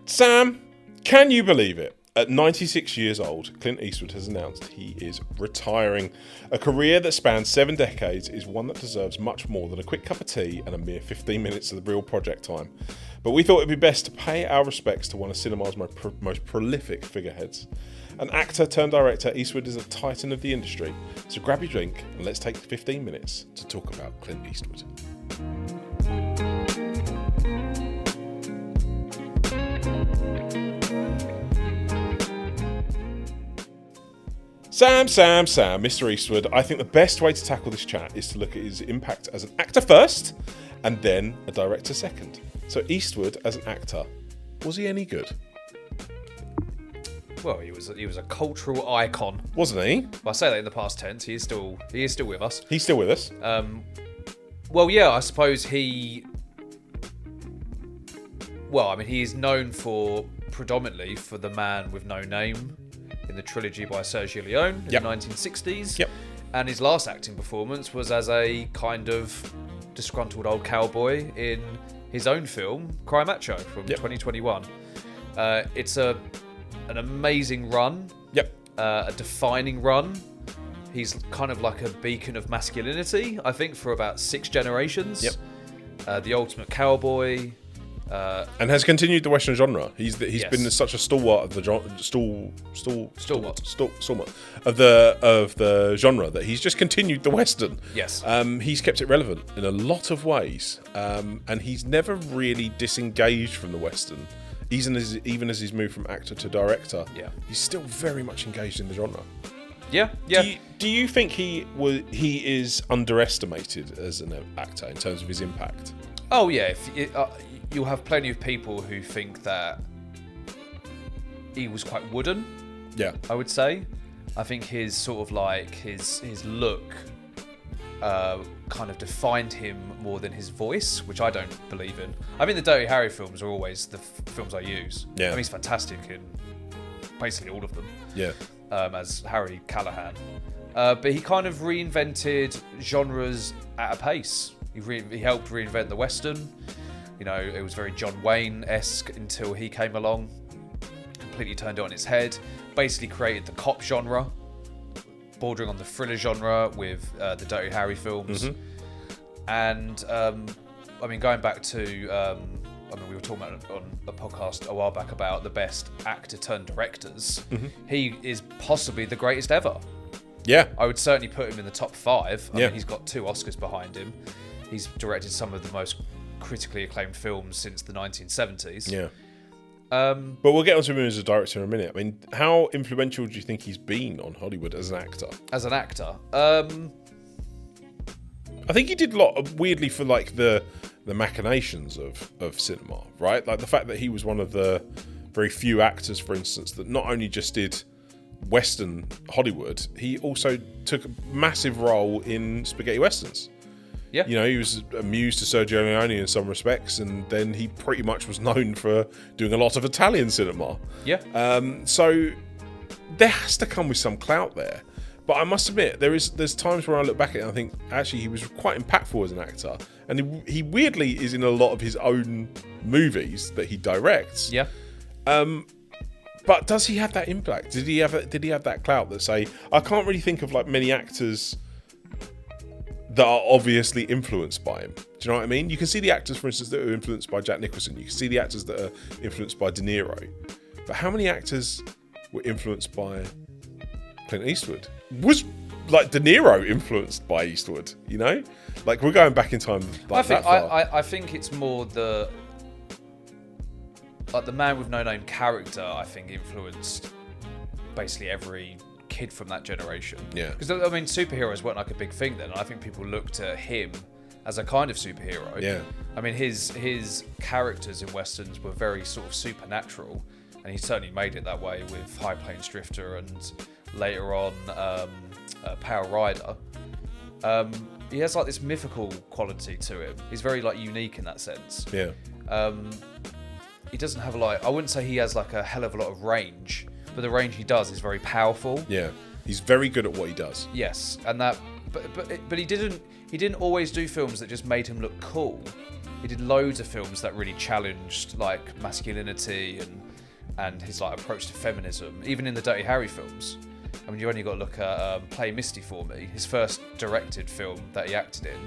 Sam, can you believe it? At 96 years old, Clint Eastwood has announced he is retiring. A career that spans 7 decades is one that deserves much more than a quick cup of tea and a mere 15 minutes of the real project time. But we thought it'd be best to pay our respects to one of cinema's most prolific figureheads. An actor turned director, Eastwood is a titan of the industry. So grab your drink and let's take 15 minutes to talk about Clint Eastwood. Sam, Mr. Eastwood. I think the best way to tackle this chat is to look at his impact as an actor first, and then a director second. So Eastwood as an actor, was he any good? Well, he was a cultural icon, wasn't he? Well, I say that in the past tense. He is still with us. He's still with us. Well, yeah, I suppose he. Well, I mean, he is known predominantly for The Man with No Name, in the trilogy by Sergio Leone in the 1960s. Yep. And his last acting performance was as a kind of disgruntled old cowboy in his own film, Cry Macho, from 2021. It's an amazing run. Yep. A defining run. He's kind of like a beacon of masculinity, I think, for about 6 generations. Yep. The ultimate cowboy. And has continued the Western genre. He's been such a stalwart of the stalwart of the genre that he's just continued the Western. Yes. He's kept it relevant in a lot of ways, and he's never really disengaged from the Western. Even as he's moved from actor to director, he's still very much engaged in the genre. Yeah. Do you think he is underestimated as an actor in terms of his impact? Oh yeah. You'll have plenty of people who think that he was quite wooden. Yeah, I would say. I think his sort of like his look kind of defined him more than his voice, which I don't believe in. I mean, the Dirty Harry films are always the films I use. Yeah, I mean, he's fantastic in basically all of them. Yeah, as Harry Callahan, but he kind of reinvented genres at a pace. He helped reinvent the Western. You know, it was very John Wayne-esque until he came along, completely turned it on its head, basically created the cop genre, bordering on the thriller genre with the Dirty Harry films. Mm-hmm. And, I mean, going back to, we were talking about on a podcast a while back about the best actor turned directors. Mm-hmm. He is possibly the greatest ever. Yeah. I would certainly put him in the top 5. I mean, he's got 2 Oscars behind him. He's directed some of the most critically acclaimed films since the 1970s. Yeah. But we'll get onto him as a director in a minute. I mean, how influential do you think he's been on Hollywood as an actor? As an actor? I think he did a lot of, weirdly, for like the machinations of cinema, right? Like the fact that he was one of the very few actors, for instance, that not only just did Western Hollywood, he also took a massive role in spaghetti westerns. Yeah. You know, he was a muse to Sergio Leone in some respects, and then he pretty much was known for doing a lot of Italian cinema. Yeah. So there has to come with some clout there. But I must admit, there's times where I look back at it and I think, actually, he was quite impactful as an actor. And he weirdly is in a lot of his own movies that he directs. Yeah. But does he have that impact? Did he have that clout that say, I can't really think of like many actors that are obviously influenced by him. Do you know what I mean? You can see the actors, for instance, that are influenced by Jack Nicholson. You can see the actors that are influenced by De Niro. But how many actors were influenced by Clint Eastwood? Was like De Niro influenced by Eastwood? You know, like we're going back in time. Like that far. I think it's more the Man with No Name character. I think influenced basically every kid from that generation. Yeah. Because, I mean, superheroes weren't like a big thing then. I think people looked at him as a kind of superhero. Yeah. I mean, his characters in Westerns were very sort of supernatural, and he certainly made it that way with High Plains Drifter and later on Power Rider. He has like this mythical quality to him. He's very like unique in that sense. Yeah. He doesn't have I wouldn't say he has like a hell of a lot of range, but the range he does is very powerful. Yeah, he's very good at what he does. Yes, and that, but he didn't always do films that just made him look cool. He did loads of films that really challenged like masculinity and his like approach to feminism. Even in the Dirty Harry films. I mean, you only got to look at Play Misty for Me, his first directed film that he acted in.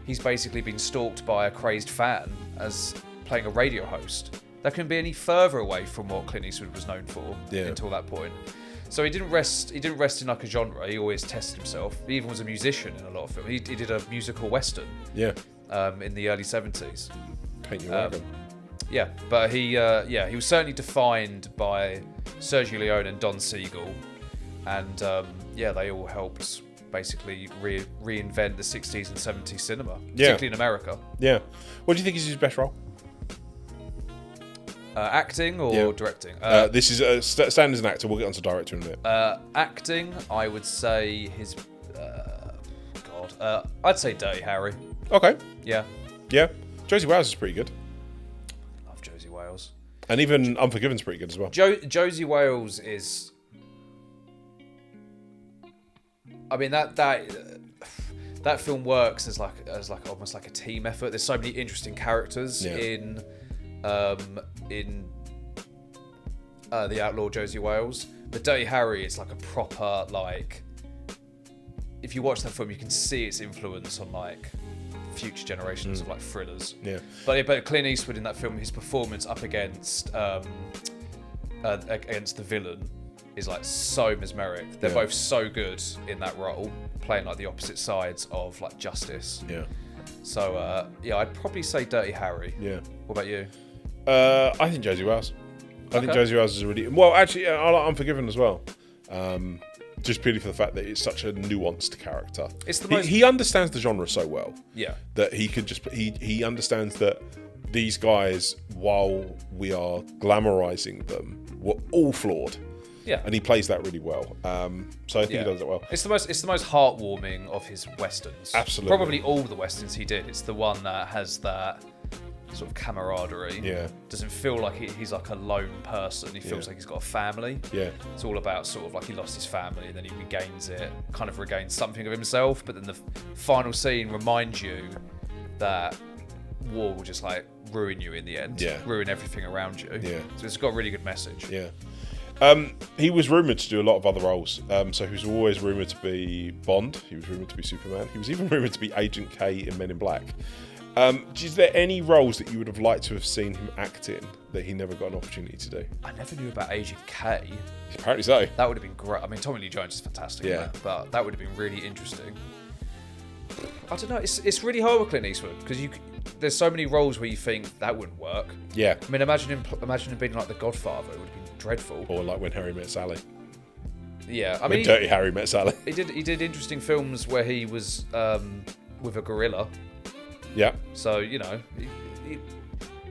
He's basically been stalked by a crazed fan as playing a radio host. That couldn't be any further away from what Clint Eastwood was known for until that point. So he didn't rest in like a genre. He always tested himself. He even was a musician in a lot of films. He did a musical western. Yeah. In the early 70s. Paint Your Wagon. Yeah, but he was certainly defined by Sergio Leone and Don Siegel, and they all helped basically reinvent the 60s and 70s cinema, particularly in America. Yeah. What do you think is his best role? Acting or directing? This is standing as an actor. We'll get on to director in a minute. Acting, I would say his. I'd say Dirty Harry. Okay. Yeah. Yeah. Josie Wales is pretty good. Love Josie Wales. And even Unforgiven's pretty good as well. Josie Wales is. I mean that film works as like almost like a team effort. There's so many interesting characters in The Outlaw Josie Wales. But Dirty Harry, it's like a proper like. If you watch that film, you can see its influence on like future generations of like thrillers. Yeah. But Clint Eastwood in that film, his performance up against the villain is like so mesmeric. They're both so good in that role, playing like the opposite sides of like justice. Yeah. So I'd probably say Dirty Harry. Yeah. What about you? I think Josie Wales. I think Josie Wales is a really well. Actually, I like Unforgiven as well. Just purely for the fact that it's such a nuanced character. It's the most... He understands the genre so well. Yeah. That he could just he understands that these guys, while we are glamorizing them, were all flawed. Yeah. And he plays that really well. So I think he does it well. It's the most heartwarming of his westerns. Absolutely. Probably all the westerns he did. It's the one that has that sort of camaraderie. Yeah. Doesn't feel like he's like a lone person. He feels like he's got a family. Yeah. It's all about sort of like he lost his family and then he regains it, kind of regains something of himself. But then the final scene reminds you that war will just like ruin you in the end. Yeah. Ruin everything around you. Yeah. So it's got a really good message. Yeah. He was rumoured to do a lot of other roles. So he was always rumoured to be Bond. He was rumoured to be Superman. He was even rumoured to be Agent K in Men in Black. Is there any roles that you would have liked to have seen him act in that he never got an opportunity to do? I never knew about Agent K. Apparently so. That would have been great. I mean, Tommy Lee Jones is fantastic. Yeah. But that would have been really interesting. I don't know. It's really hard with Clint Eastwood because there's so many roles where you think that wouldn't work. Yeah. I mean, imagine him being like the Godfather. It would have been dreadful. Or like When Harry Met Sally. Yeah. When Dirty Harry Met Sally. He did interesting films where he was with a gorilla. Yeah. So he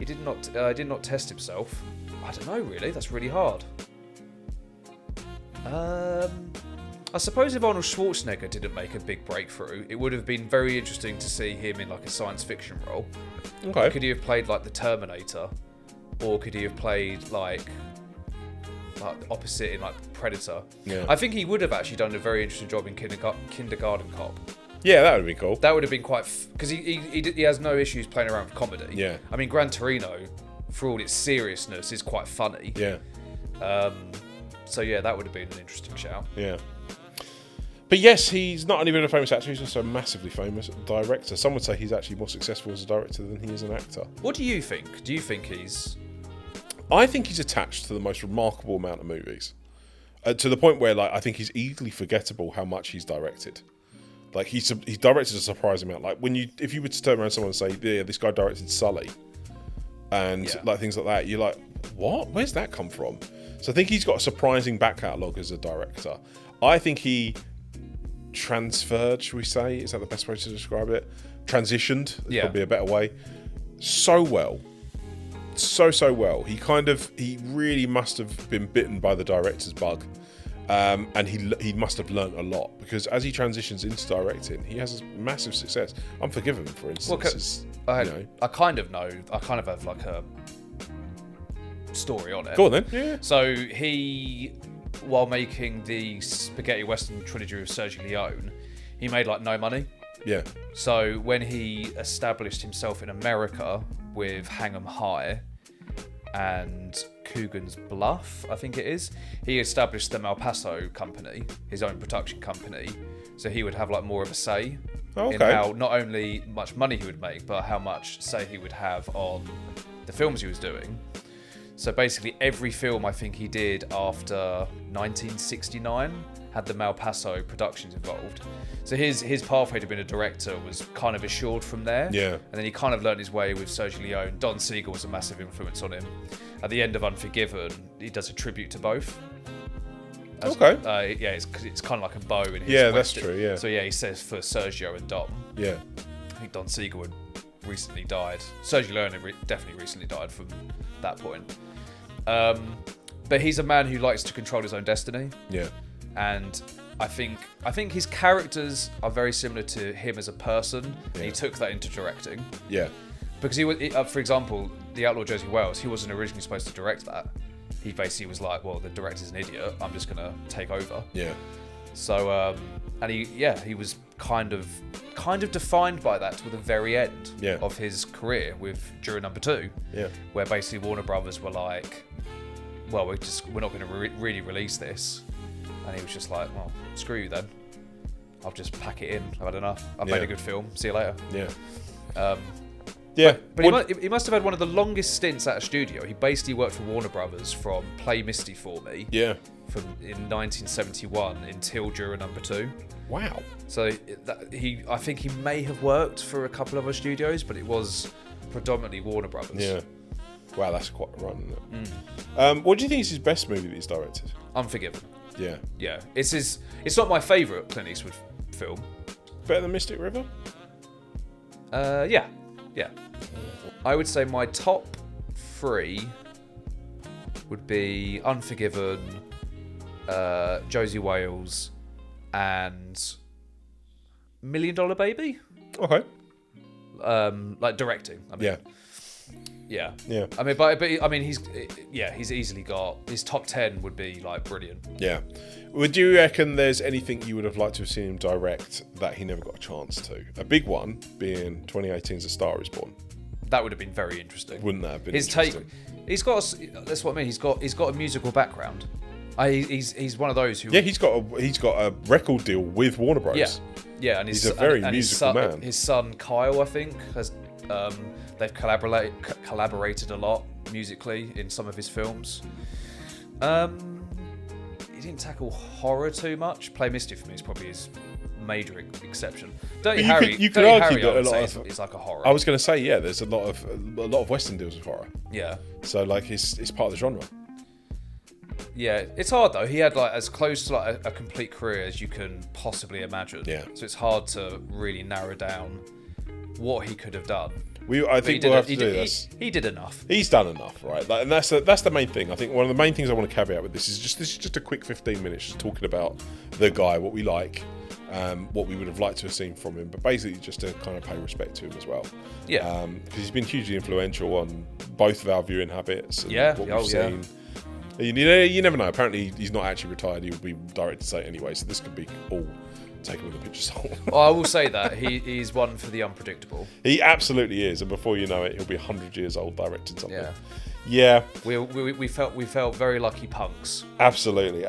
did not test himself. I don't know really. That's really hard. I suppose if Arnold Schwarzenegger didn't make a big breakthrough, it would have been very interesting to see him in like a science fiction role. Okay. Could he have played like the Terminator, or could he have played like opposite in like Predator? Yeah. I think he would have actually done a very interesting job in Kindergarten Cop. Yeah, that would be cool. That would have been quite because he has no issues playing around with comedy. Yeah. I mean, Gran Torino, for all its seriousness, is quite funny. Yeah. So yeah, that would have been an interesting shout. Yeah. But yes, he's not only been a famous actor, he's also a massively famous director. Some would say he's actually more successful as a director than he is an actor. What do you think? Do you think he's... I think he's attached to the most remarkable amount of movies. To the point where like I think he's easily forgettable how much he's directed. Like he's directed a surprising amount. Like if you were to turn around to someone and say, yeah, this guy directed Sully, and like things like that, you're like, what? Where's that come from? So I think he's got a surprising back catalogue as a director. I think he transferred, should we say? Is that the best way to describe it? Transitioned, is probably a better way. So well. So well. He really must have been bitten by the director's bug. And he must have learnt a lot, because as he transitions into directing, he has massive success. Unforgiven, for instance. I kind of have like a story on it. Go on then. Yeah. So he, while making the spaghetti western trilogy with Sergio Leone, he made like no money. Yeah. So when he established himself in America with Hang 'em High and Coogan's Bluff, I think it is, he established the Malpaso company, his own production company. So he would have like more of a say in how not only much money he would make, but how much say he would have on the films he was doing. So basically every film I think he did after 1969 had the Malpaso Productions involved. So his pathway to being a director was kind of assured from there. Yeah. And then he kind of learned his way with Sergio Leone. Don Siegel was a massive influence on him. At the end of Unforgiven, he does a tribute to both. Yeah, it's kind of like a bow in his Yeah, Western. that's true, yeah. So yeah, he says for Sergio and Dom. Yeah. I think Don Siegel had recently died. Sergio Leone had definitely recently died from that point. But he's a man who likes to control his own destiny. Yeah. And I think his characters are very similar to him as a person. And he took that into directing. Yeah. Because he was, for example, The Outlaw Josie Wales, he wasn't originally supposed to direct that. He basically was like, well, the director's an idiot. I'm just gonna take over. Yeah. So, and he was kind of defined by that till the very end of his career with Juror Number 2. Yeah. Where basically Warner Brothers were like, well, we're not going to really release this, and he was just like, well, screw you then. I'll just pack it in. I've had enough. I've made a good film. See you later. Yeah. Yeah. But he must have had one of the longest stints at a studio. He basically worked for Warner Brothers from Play Misty for Me. Yeah. In 1971 until Juror Number 2. Wow. So I think he may have worked for a couple of other studios, but it was predominantly Warner Brothers. Yeah. Wow, that's quite a run, isn't it? What do you think is his best movie that he's directed? Unforgiven. Yeah. Yeah. It's not my favourite Clint Eastwood film. Better than Mystic River? Yeah. I would say my top 3 would be Unforgiven, Josie Wales, and $1 Million Baby. Okay. Like directing. I mean. Yeah. I mean, but I mean, he's easily got his top 10 would be like brilliant. Yeah. Would you reckon there's anything you would have liked to have seen him direct that he never got a chance to? A big one being 2018's A Star Is Born. That would have been very interesting. Wouldn't that have been his interesting? He's got. That's what I mean. He's got a musical background. He's one of those who. Yeah, he's got a record deal with Warner Bros. Yeah, and he's a very musical man. His son Kyle, I think, has. They've collaborated a lot musically in some of his films. He didn't tackle horror too much. Play Misty for me is probably his major exception. Dirty Harry, you could argue that I would say is like a horror. I was going to say, yeah, there's a lot of Western deals with horror. Yeah. So like it's part of the genre. Yeah, it's hard though. He had like as close to like a complete career as you can possibly imagine. Yeah. So it's hard to really narrow down what he could have done. I think we'll have to do this. He did enough. He's done enough, right? And that's the main thing. I think one of the main things I want to caveat with this is just a quick 15 minutes just talking about the guy, what we like, what we would have liked to have seen from him, but basically just to kind of pay respect to him as well. Yeah. Because he's been hugely influential on both of our viewing habits and what we've seen. You never know. Apparently, he's not actually retired. He would be directed to say anyway, so this could be all taken with a pinch of salt. Well, I will say that he's one for the unpredictable. He absolutely is, and before you know it, he'll be 100 years old directing something. Yeah. We felt very lucky punks. Absolutely.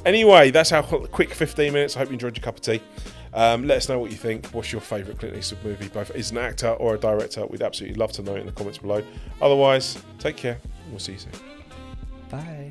Anyway, that's our quick 15 minutes. I hope you enjoyed your cup of tea. Let us know what you think. What's your favourite Clint Eastwood movie, both as an actor or a director? We'd absolutely love to know in the comments below. Otherwise, take care. We'll see you soon. Bye.